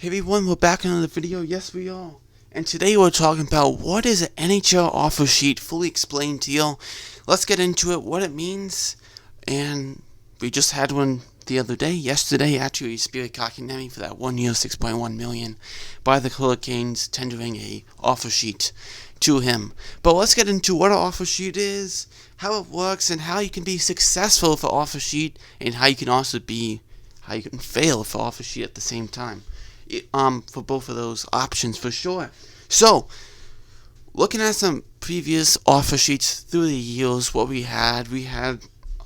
Hey everyone, we're back in another video. Yes, we are. And today we're talking about what is an NHL offer sheet, fully explained deal. Let's get into it, what it means. And we just had one the other day, yesterday, actually, Spirit Kakinemi for that 1 year, $6.1 million by the Hurricanes, tendering a offer sheet to him. But let's get into what an offer sheet is, how it works, and how you can be successful for offer sheet, and how you can also how you can fail for offer sheet at the same time. For both of those options for sure. So, looking at some previous offer sheets through the years, what we had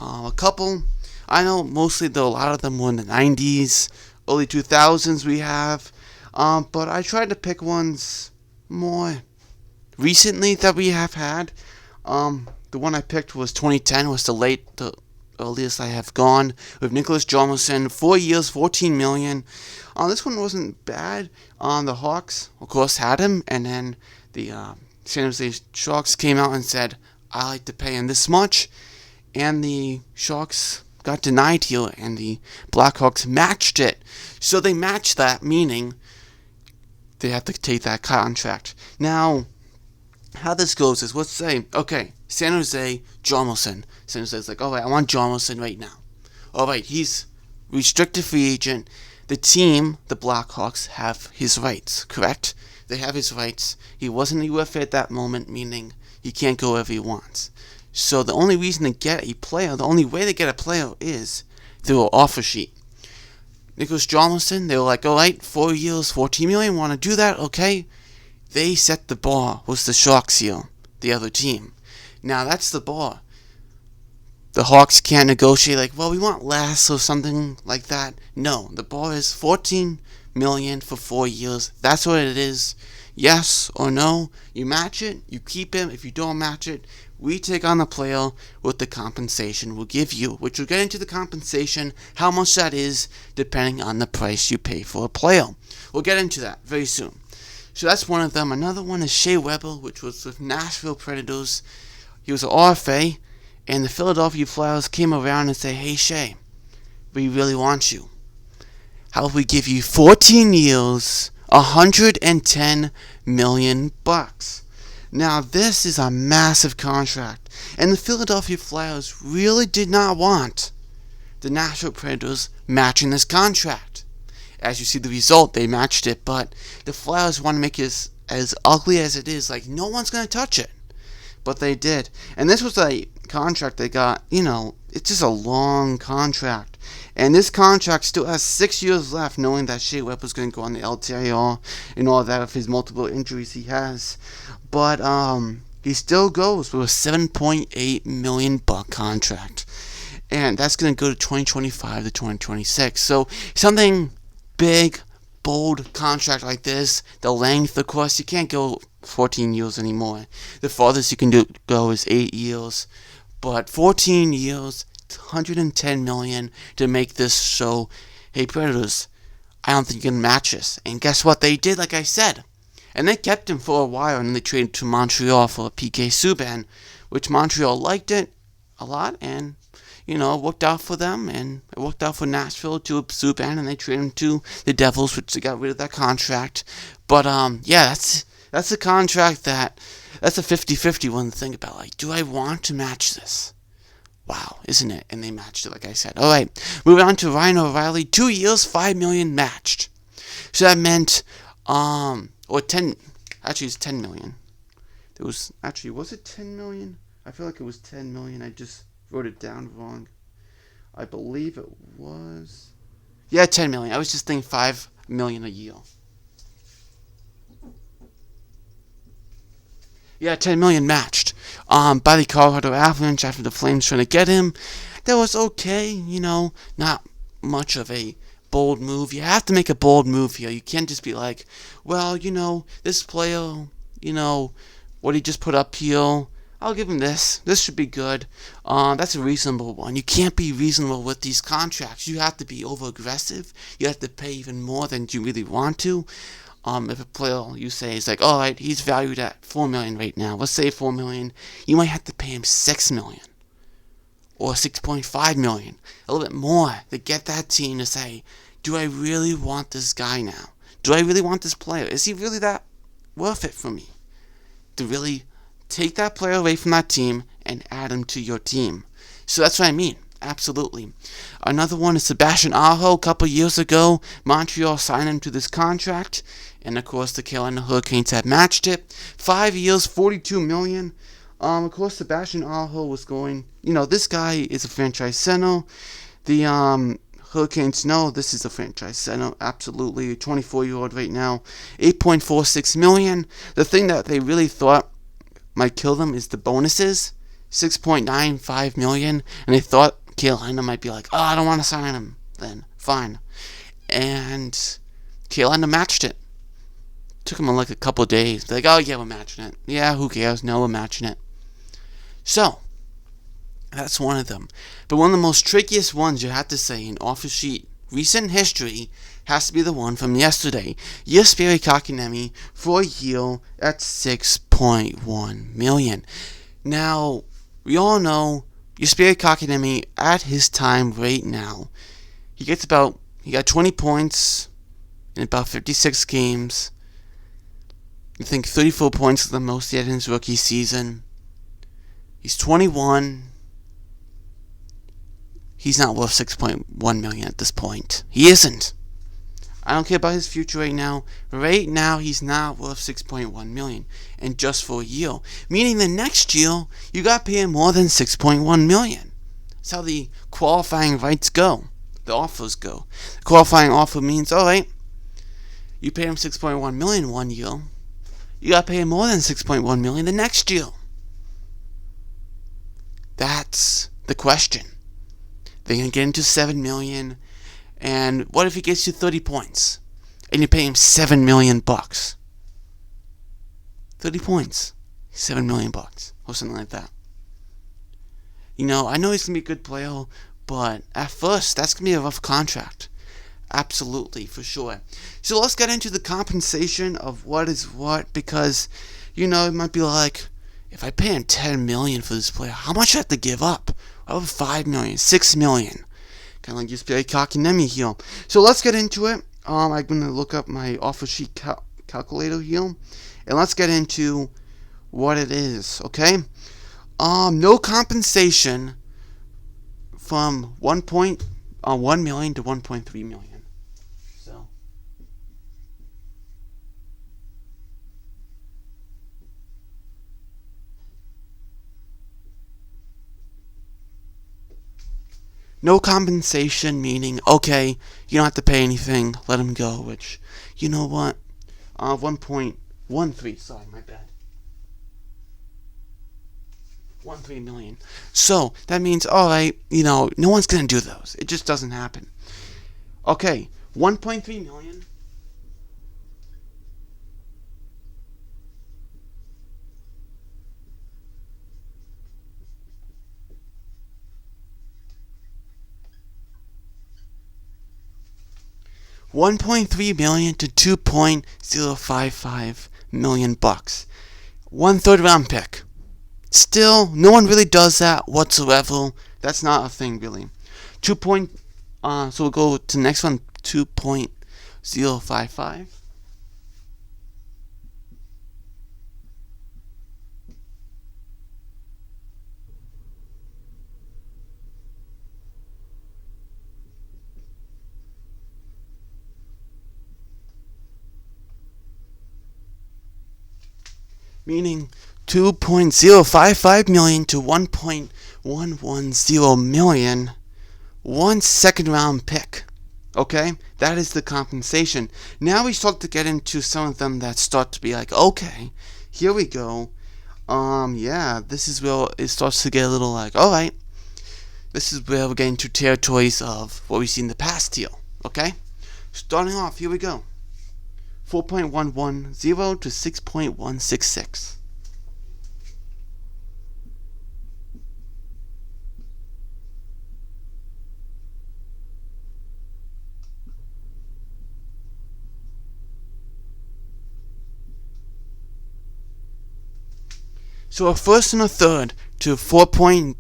a couple. I know mostly though a lot of them were in the 90s, early 2000s we have, but I tried to pick ones more recently that we have had. The one I picked was 2010, was the earliest I have gone, with Nicholas Jomerson, 4 years, $14 million. This one wasn't bad. The Hawks, of course, had him, and then the San Jose Sharks came out and said, I like to pay him this much, and the Sharks got denied here, and the Blackhawks matched it. So they matched that, meaning they have to take that contract. Now, how this goes is, let's say, okay, San Jose, Jomerson. San Jose's like, alright, I want Jomerson right now. Alright, he's restricted free agent. The team, the Blackhawks, have his rights, correct? They have his rights. He wasn't a UFA at that moment, meaning he can't go wherever he wants. So the only reason to get a player, the only way to get a player is through an offer sheet. Nicholas Jomerson, they were like, alright, 4 years, $14 million, want to do that? Okay. They set the bar, was the Sharks here, the other team. Now that's the bar. The Hawks can't negotiate like, well, we want less or something like that. No, the bar is $14 million for 4 years. That's what it is. Yes or no, you match it, you keep him. If you don't match it, we take on the player with the compensation we'll give you, which we'll get into the compensation, how much that is, depending on the price you pay for a player. We'll get into that very soon. So that's one of them. Another one is Shea Weber, which was with Nashville Predators. He was an RFA, and the Philadelphia Flyers came around and said, hey Shea, we really want you. How if we give you 14 years, $110 million? Now this is a massive contract, and the Philadelphia Flyers really did not want the Nashville Predators matching this contract. As you see the result, they matched it, but the Flyers want to make it as ugly as it is, like no one's going to touch it. But they did. And this was a contract they got, it's just a long contract. And this contract still has 6 years left, knowing that Shea Weber was going to go on the LTIR and all that of his multiple injuries he has. But he still goes with a $7.8 million contract. And that's going to go to 2025 to 2026. So something big, bold contract like this, the length, of course, you can't go 14 years anymore. The farthest you can go is 8 years. But 14 years, $110 million to make this show, hey Predators, I don't think you can match this. And guess what? They did, like I said. And they kept him for a while, and then they traded to Montreal for PK Subban, which Montreal liked it a lot, and it worked out for them, and it worked out for Nashville to Subban, and they traded him to the Devils, which they got rid of that contract. But yeah, that's a contract that's a 50-50 one to think about. Like, do I want to match this? Wow, isn't it? And they matched it, like I said. Alright, moving on to Rhino Riley, 2 years, $5 million matched. So that meant, it's 10 million. Was it 10 million? I feel like it was 10 million. I just wrote it down wrong. I believe it was, 10 million. I was just thinking 5 million a year. 10 million matched by the Colorado Avalanche after the Flames trying to get him. That was okay, not much of a bold move. You have to make a bold move here. You can't just be like, well, this player, what he just put up here, I'll give him this. This should be good. That's a reasonable one. You can't be reasonable with these contracts. You have to be over-aggressive. You have to pay even more than you really want to. If a player you say is like, alright, he's valued at $4 million right now. Let's say $4 million. You might have to pay him $6 million. Or $6.5 million. A little bit more to get that team to say, do I really want this guy now? Do I really want this player? Is he really that worth it for me? To really take that player away from that team and add him to your team. So that's what I mean. Absolutely. Another one is Sebastian Ajo. A couple years ago, Montreal signed him to this contract, and of course the Carolina Hurricanes had matched it. 5 years, $42 million. Of course, Sebastian Ajo was going. This guy is a franchise center. The Hurricanes know this is a franchise center. Absolutely, 24-year-old right now. $8.46 million. The thing that they really thought might kill them is the bonuses. $6.95 million, and they thought Carolina might be like, oh, I don't want to sign him. Then fine, and Carolina matched it. Took them like a couple of days. They're like, oh yeah, we're matching it. Yeah, who cares? No, we're matching it. So that's one of them. But one of the most trickiest ones you have to say in offer sheet recent history has to be the one from yesterday. Jesperi Kotkaniemi for a year at $6.1 million. Now, we all know Jesperi Kotkaniemi at his time right now. He got 20 points in about 56 games. I think 34 points is the most he had in his rookie season. He's 21. He's not worth $6.1 million at this point. He isn't. I don't care about his future right now. Right now, he's not worth $6.1 million. And just for a year. Meaning the next year, you got to pay him more than $6.1 million. That's how the qualifying rights go. The offers go. The qualifying offer means, alright, you pay him $6.1 million one year. You got to pay him more than $6.1 million the next year. That's the question. They're going to get into $7 million. And what if he gets you 30 points? And you pay him $7 million bucks? 30 points. $7 million bucks. Or something like that. I know he's going to be a good player. But at first, that's going to be a rough contract. Absolutely, for sure. So let's get into the compensation of what is what. Because, it might be like, if I pay him $10 million for this player, how much do I have to give up? Over $5 million, $6 million. Kind of like Jesperi Kotkaniemi here. So let's get into it. I'm going to look up my offer sheet calculator here. And let's get into what it is, okay? No compensation from 1 million to 1.3 million. So no compensation meaning, okay, you don't have to pay anything, let him go, which, you know what? 1.13, sorry, my bad. 1.3 million. So, that means, alright, no one's gonna do those. It just doesn't happen. Okay, 1.3 million. $1.3 million to $2.055 million bucks. 1/3 round pick. Still, no one really does that whatsoever. That's not a thing, really. So we'll go to the next one, 2.055. Meaning 2.055 million to 1.110 million, 1 second round pick. Okay, that is the compensation. Now we start to get into some of them that start to be like, okay, here we go. This is where it starts to get a little like, alright, this is where we're getting to territories of what we've seen in the past here. Okay, starting off, here we go. 4.110 to 6.166. So a first and a third to 4.10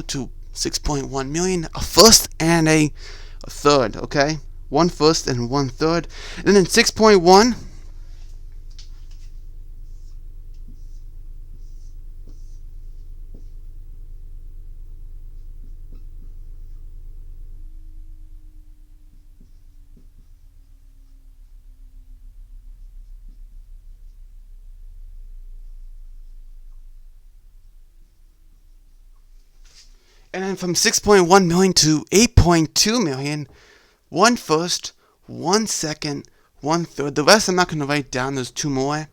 to 6.1 million. A first and a third, okay? 1 first, and 1 third. And then in 6.1, and then from 6.1 million to 8.2 million, 1 first, 1 second, 1 third. The rest I'm not going to write down, there's 2 more.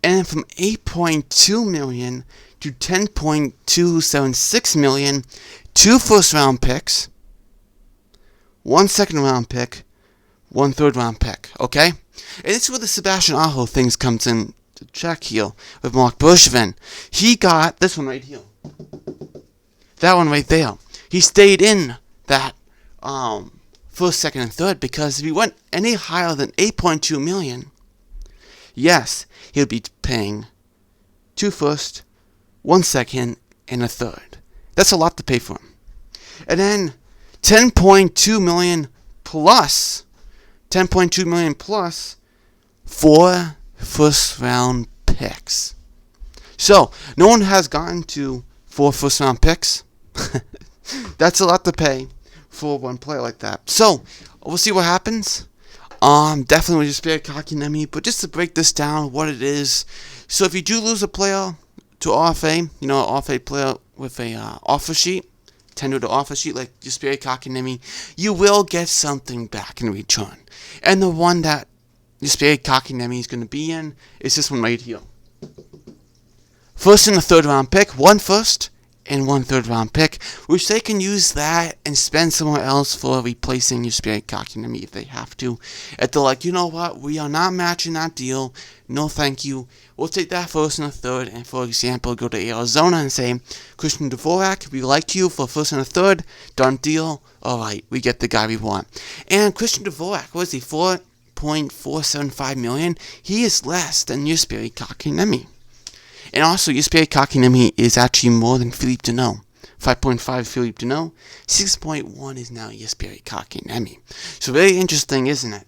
And then from 8.2 million to 10.276 million, 2 first round picks, 1 second round pick, 1 third round pick, okay? And this is where the Sebastian Ajo things comes in to check here with Mark Bergevin. He got this one right here. That one right there. He stayed in that first, second, and third, because if he went any higher than 8.2 million, yes, he'll be paying 2 first, 1 second, and a third. That's a lot to pay for him. And then 10.2 million plus 4 first round picks. So no one has gotten to 4 first round picks. That's a lot to pay for one player like that. So we'll see what happens. Definitely just be Kotkaniemi, but just to break this down, what it is. So if you do lose a player to OFA, you know, an OFA player with a offer sheet, tender to offer sheet like Jesperi Kotkaniemi, you will get something back in return. And the one that Jesperi Kotkaniemi is going to be in is this one right here. First and a third round pick, 1 first and 1 third round pick, which they can use that and spend somewhere else for replacing Jesperi Kotkaniemi if they have to. If they're like, you know what, we are not matching that deal, no thank you, we'll take that first and a third, and for example, go to Arizona and say, Christian Dvorak, we liked you for first and a third, done deal, alright, we get the guy we want. And Christian Dvorak, what is he, $4.475 million? He is less than Jesperi Kotkaniemi. And also, Jesperi Kotkaniemi is actually more than Philippe Deneau. 5.5 Philippe Deneau, 6.1 is now Jesperi Kotkaniemi. So very interesting, isn't it?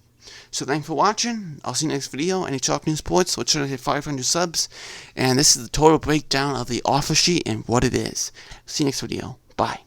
So thanks for watching. I'll see you next video. NHL News Sports. Let's try to hit 500 subs. And this is the total breakdown of the offer sheet and what it is. See you next video. Bye.